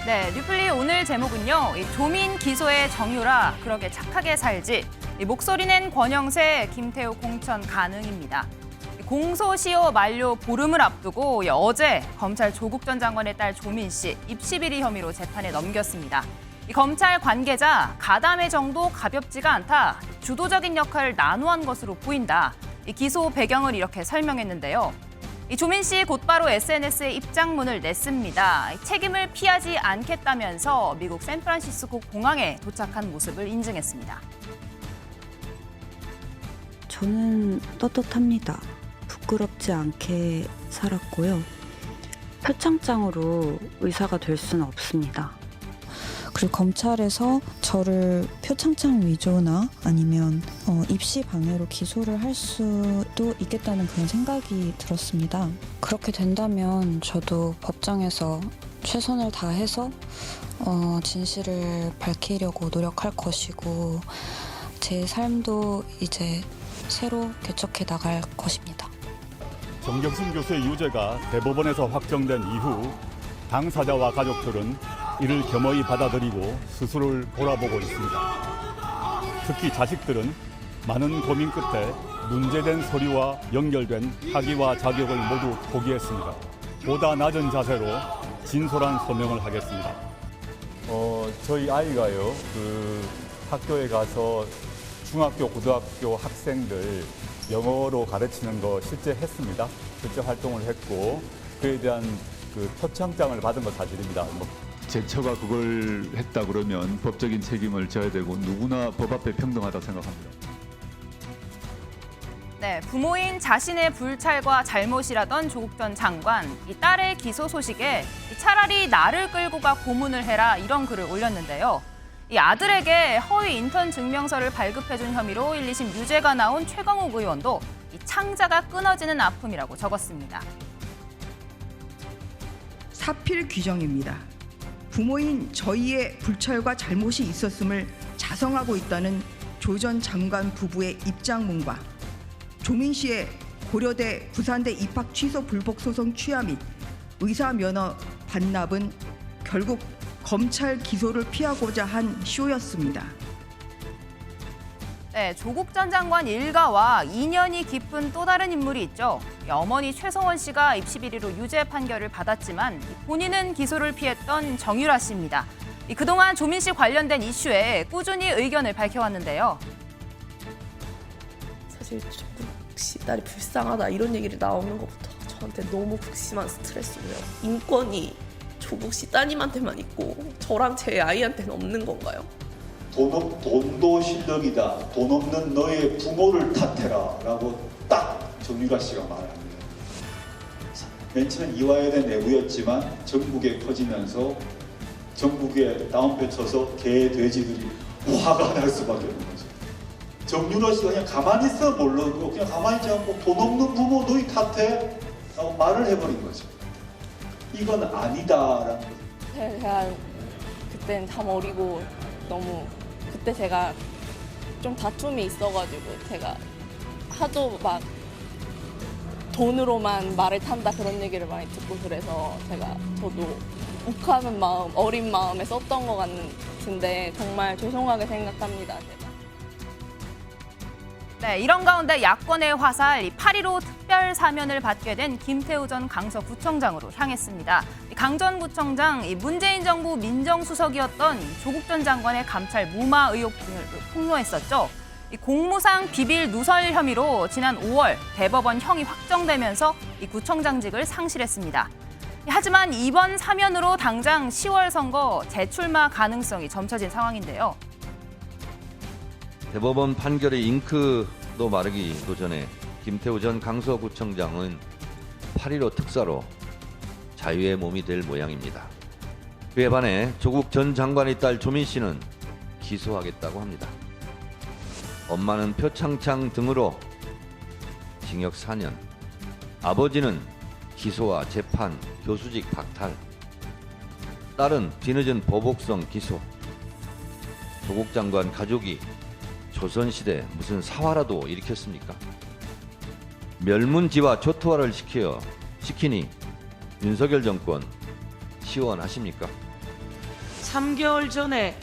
네, 뉴플리 오늘 제목은요. 조민 기소의 정유라, 그러게 착하게 살지. 목소리 낸 권영세, 김태우 공천 가능입니다. 공소시효 만료 보름을 앞두고 어제 검찰 조국 전 장관의 딸 조민 씨 입시 비리 혐의로 재판에 넘겼습니다. 검찰 관계자 가담의 정도 가볍지가 않다. 주도적인 역할을 난후한 것으로 보인다. 기소 배경을 이렇게 설명했는데요. 조민 씨 곧바로 SNS에 입장문을 냈습니다. 책임을 피하지 않겠다면서 미국 샌프란시스코 공항에 도착한 모습을 인증했습니다. 저는 떳떳합니다. 부끄럽지 않게 살았고요. 표창장으로 의사가 될 수는 없습니다. 그리고 검찰에서 저를 표창장 위조나 아니면 입시 방해로 기소를 할 수도 있겠다는 그런 생각이 들었습니다. 그렇게 된다면 저도 법정에서 최선을 다해서 진실을 밝히려고 노력할 것이고 제 삶도 이제 새로 개척해 나갈 것입니다. 정경심 교수의 유죄가 대법원에서 확정된 이후 당사자와 가족들은 이를 겸허히 받아들이고 스스로를 돌아보고 있습니다. 특히 자식들은 많은 고민 끝에 문제된 서류와 연결된 학위와 자격을 모두 포기했습니다. 보다 낮은 자세로 진솔한 소명을 하겠습니다. 저희 아이가요, 학교에 가서 중학교, 고등학교 학생들 영어로 가르치는 거 실제 했습니다. 실제 활동을 했고 그에 대한 표창장을 받은 거 사실입니다. 제 처가 그걸 했다 그러면 법적인 책임을 져야 되고 누구나 법 앞에 평등하다고 생각합니다. 네, 부모인 자신의 불찰과 잘못이라던 조국 전 장관, 이 딸의 기소 소식에 차라리 나를 끌고 가 고문을 해라 이런 글을 올렸는데요. 이 아들에게 허위 인턴 증명서를 발급해준 혐의로 1, 2심 유죄가 나온 최강욱 의원도 이 창자가 끊어지는 아픔이라고 적었습니다. 사필 규정입니다. 부모인 저희의 불찰과 잘못이 있었음을 자성하고 있다는 조 전 장관 부부의 입장문과 조민 씨의 고려대 부산대 입학 취소 불복 소송 취하 및 의사 면허 반납은 결국 검찰 기소를 피하고자 한 쇼였습니다. 네, 조국 전 장관 일가와 인연이 깊은 또 다른 인물이 있죠. 어머니 최성원 씨가 입시 비리로 유죄 판결을 받았지만 본인은 기소를 피했던 정유라 씨입니다. 그동안 조민 씨 관련된 이슈에 꾸준히 의견을 밝혀왔는데요. 사실 조국 씨 딸이 불쌍하다 이런 얘기를 나오는 것부터 저한테 너무 극심한 스트레스고요. 인권이 조국 씨 따님한테만 있고 저랑 제 아이한테는 없는 건가요? 돈도 실력이다. 돈 없는 너의 부모를 탓해라 라고 딱 정유라 씨가 말합니다. 맨 처음 이화여대 내부였지만 전국에 퍼지면서 전국에 다운표 쳐서 개, 돼지들이 화가 날 수밖에 없는 거죠. 정유라 씨가 그냥 가만히 있어 모르고 그냥 가만히 있지 않고 돈 없는 부모 너희 탓해? 라고 말을 해버린 거죠. 이건 아니다라는 거죠. 제가 그때는 참 어리고 너무 그때 제가 좀 다툼이 있어가지고 제가 하도 막 돈으로만 말을 탄다 그런 얘기를 많이 듣고 그래서 저도 욱하는 마음, 어린 마음에 썼던 것 같은데 정말 죄송하게 생각합니다. 제가. 네, 이런 가운데 야권의 화살 8.15 특별 사면을 받게 된 김태우 전 강서구청장으로 향했습니다. 강 전 구청장 문재인 정부 민정수석이었던 조국 전 장관의 감찰 무마 의혹 등을 폭로했었죠. 공무상 비밀 누설 혐의로 지난 5월 대법원 형이 확정되면서 구청장직을 상실했습니다. 하지만 이번 사면으로 당장 10월 선거 재출마 가능성이 점쳐진 상황인데요. 대법원 판결의 잉크도 마르기도 전에 김태우 전 강서구청장은 8.15 특사로 자유의 몸이 될 모양입니다. 그에 반해 조국 전 장관의 딸 조민 씨는 기소하겠다고 합니다. 엄마는 표창장 등으로 징역 4년, 아버지는 기소와 재판, 교수직 박탈, 딸은 뒤늦은 보복성 기소. 조국 장관 가족이 조선시대 무슨 사화라도 일으켰습니까? 멸문지와 초토화를 시키니 윤석열 정권 시원하십니까? 3개월 전에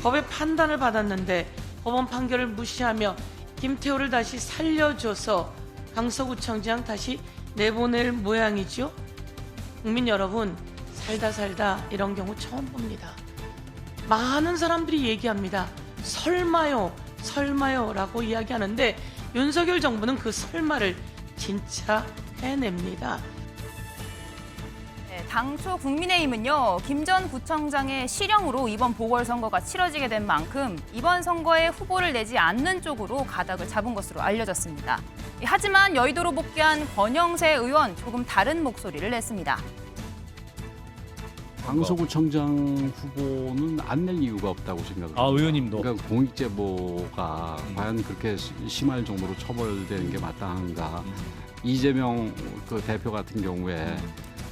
법의 판단을 받았는데 법원 판결을 무시하며 김태호를 다시 살려줘서 강서구청장 다시 내보낼 모양이죠. 국민 여러분, 살다 이런 경우 처음 봅니다. 많은 사람들이 얘기합니다. 설마요 라고 이야기하는데 윤석열 정부는 그 설마를 진짜 해냅니다. 네, 당초 국민의힘은요, 김 전 구청장의 실형으로 이번 보궐선거가 치러지게 된 만큼 이번 선거에 후보를 내지 않는 쪽으로 가닥을 잡은 것으로 알려졌습니다. 하지만 여의도로 복귀한 권영세 의원 조금 다른 목소리를 냈습니다. 강서구청장 후보는 안 낼 이유가 없다고 생각합니다. 아, 의원님도. 그러니까 공익제보가 과연 그렇게 심할 정도로 처벌되는 게 마땅한가? 이재명 그 대표 같은 경우에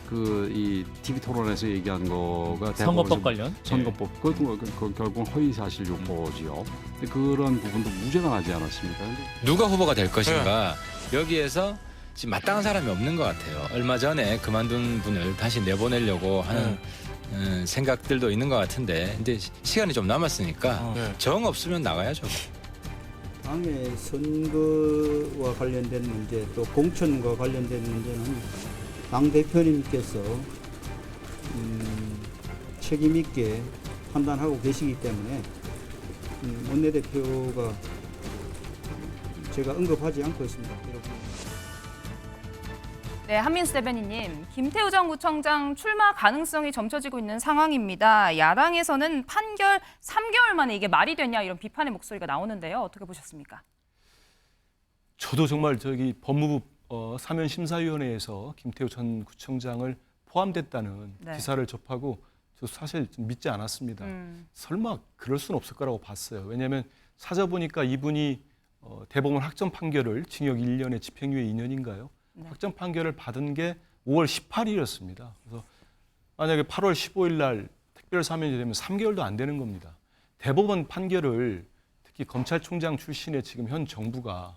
그 이 TV 토론에서 얘기한 거가 선거법 관련 선거법 그 결국 허위 사실 유포지요. 그런 부분도 무죄가 나지 않았습니까? 누가 후보가 될 것인가 여기에서 지금 마땅한 사람이 없는 것 같아요. 얼마 전에 그만둔 분을 다시 내보내려고 하는 생각들도 있는 것 같은데 이제 시간이 좀 남았으니까 정 없으면 나가야죠. 당의 선거와 관련된 문제 또 공천과 관련된 문제는 당 대표님께서 책임 있게 판단하고 계시기 때문에 원내대표가 제가 언급하지 않고 있습니다. 네, 한민수 대변인님, 김태우 전 구청장 출마 가능성이 점쳐지고 있는 상황입니다. 야당에서는 판결 3개월 만에 이게 말이 되냐 이런 비판의 목소리가 나오는데요. 어떻게 보셨습니까? 저도 정말 법무부 사면심사위원회에서 김태우 전 구청장을 포함됐다는 기사를 접하고 저 사실 좀 믿지 않았습니다. 설마 그럴 수는 없을 거라고 봤어요. 왜냐하면 찾아보니까 이분이 대법원 확정 판결을 징역 1년에 집행유예 2년인가요? 확정 판결을 받은 게 5월 18일이었습니다. 그래서 만약에 8월 15일 날 특별 사면이 되면 3개월도 안 되는 겁니다. 대법원 판결을 특히 검찰총장 출신의 지금 현 정부가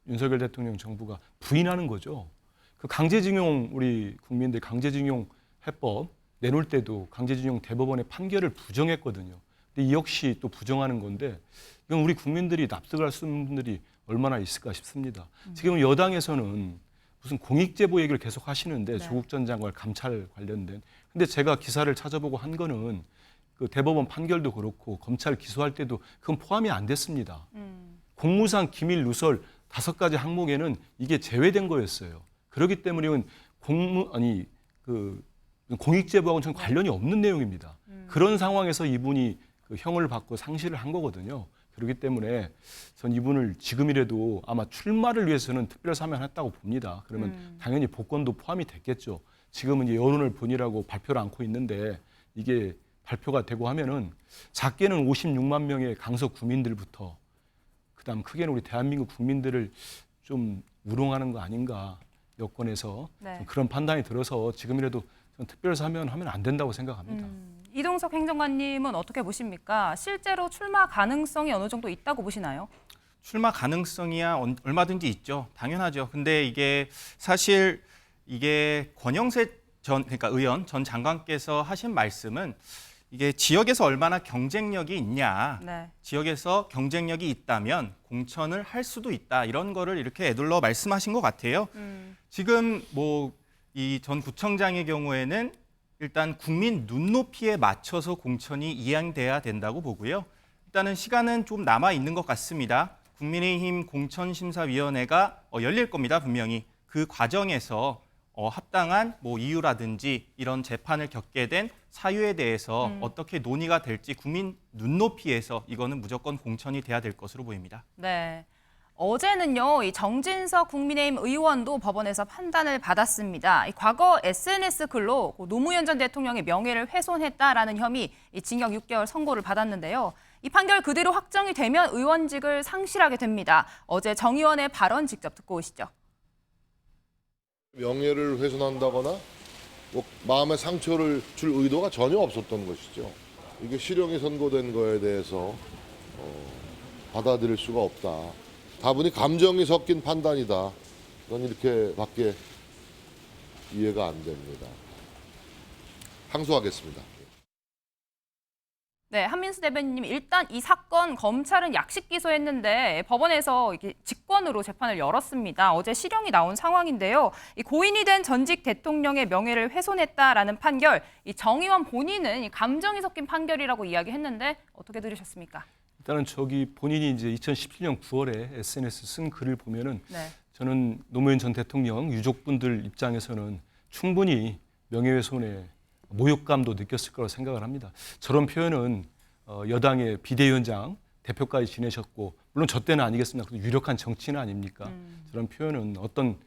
윤석열 대통령 정부가 부인하는 거죠. 그 강제징용 우리 국민들 강제징용 해법 내놓을 때도 강제징용 대법원의 판결을 부정했거든요. 근데 이 역시 또 부정하는 건데 이건 우리 국민들이 납득할 수 있는 분들이 얼마나 있을까 싶습니다. 지금 여당에서는 무슨 공익제보 얘기를 계속 하시는데 조국 전 장관 감찰 관련된. 근데 제가 기사를 찾아보고 한 거는 그 대법원 판결도 그렇고 검찰 기소할 때도 그건 포함이 안 됐습니다. 공무상 기밀 누설 5가지 항목에는 이게 제외된 거였어요. 그렇기 때문에 이건 공익제보하고는 전 관련이 없는 내용입니다. 그런 상황에서 이분이 그 형을 받고 상실을 한 거거든요. 그렇기 때문에 전 이분을 지금이라도 아마 출마를 위해서는 특별 사면했다고 봅니다. 그러면 당연히 복권도 포함이 됐겠죠. 지금은 이제 여론을 본이라고 발표를 않고 있는데 이게 발표가 되고 하면은 작게는 56만 명의 강서 구민들부터 그다음 크게는 우리 대한민국 국민들을 좀 우롱하는 거 아닌가 여권에서 그런 판단이 들어서 지금이라도 특별 사면하면 안 된다고 생각합니다. 이동석 행정관님은 어떻게 보십니까? 실제로 출마 가능성이 어느 정도 있다고 보시나요? 출마 가능성이야 얼마든지 있죠. 당연하죠. 근데 이게 사실 이게 권영세 그러니까 의원 전 장관께서 하신 말씀은 이게 지역에서 얼마나 경쟁력이 있냐. 지역에서 경쟁력이 있다면 공천을 할 수도 있다. 이런 거를 이렇게 에둘러 말씀하신 것 같아요. 지금 이 전 구청장의 경우에는 일단 국민 눈높이에 맞춰서 공천이 이행돼야 된다고 보고요. 일단은 시간은 좀 남아 있는 것 같습니다. 국민의힘 공천심사위원회가 열릴 겁니다, 분명히. 그 과정에서 합당한 이유라든지 이런 재판을 겪게 된 사유에 대해서 어떻게 논의가 될지 국민 눈높이에서 이거는 무조건 공천이 돼야 될 것으로 보입니다. 네. 어제는요, 이 정진석 국민의힘 의원도 법원에서 판단을 받았습니다. 과거 SNS 글로 노무현 전 대통령의 명예를 훼손했다라는 혐의 징역 6개월 선고를 받았는데요. 이 판결 그대로 확정이 되면 의원직을 상실하게 됩니다. 어제 정 의원의 발언 직접 듣고 오시죠. 명예를 훼손한다거나 마음의 상처를 줄 의도가 전혀 없었던 것이죠. 이게 실형이 선고된 거에 대해서 받아들일 수가 없다. 다분히 감정이 섞인 판단이다. 전 이렇게밖에 이해가 안 됩니다. 항소하겠습니다. 네, 한민수 대변인님 일단 이 사건 검찰은 약식 기소했는데 법원에서 이게 직권으로 재판을 열었습니다. 어제 실형이 나온 상황인데요. 이 고인이 된 전직 대통령의 명예를 훼손했다라는 판결, 이 정의원 본인은 이 감정이 섞인 판결이라고 이야기했는데 어떻게 들으셨습니까? 일단은 본인이 이제 2017년 9월에 SNS 쓴 글을 보면은 네. 저는 노무현 전 대통령 유족분들 입장에서는 충분히 명예훼손의 모욕감도 느꼈을 거라고 생각을 합니다. 저런 표현은 여당의 비대위원장, 대표까지 지내셨고 물론 저 때는 아니겠습니다. 유력한 정치인 아닙니까? 저런 표현은 어떤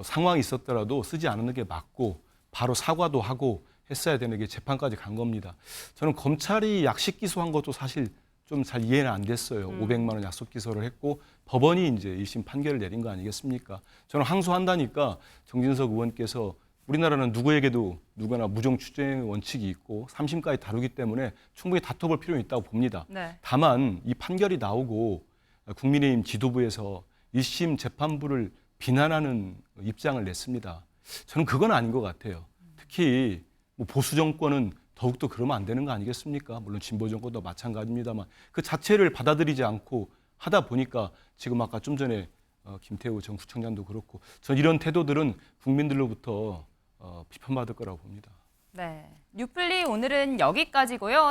상황이 있었더라도 쓰지 않는 게 맞고 바로 사과도 하고 했어야 되는 게 재판까지 간 겁니다. 저는 검찰이 약식 기소한 것도 사실 좀 잘 이해는 안 됐어요. 500만 원 약속 기소를 했고 법원이 이제 1심 판결을 내린 거 아니겠습니까? 저는 항소한다니까 정진석 의원께서 우리나라는 누구에게도 누구나 무정 추정의 원칙이 있고 3심까지 다루기 때문에 충분히 다퉈볼 필요는 있다고 봅니다. 네. 다만 이 판결이 나오고 국민의힘 지도부에서 1심 재판부를 비난하는 입장을 냈습니다. 저는 그건 아닌 것 같아요. 특히 보수 정권은 더욱더 그러면 안 되는 거 아니겠습니까? 물론 진보 정권도 마찬가지입니다만 그 자체를 받아들이지 않고 하다 보니까 지금 아까 좀 전에 김태우 전 구청장도 그렇고 전 이런 태도들은 국민들로부터 비판받을 거라고 봅니다. 네, 뉴플리 오늘은 여기까지고요.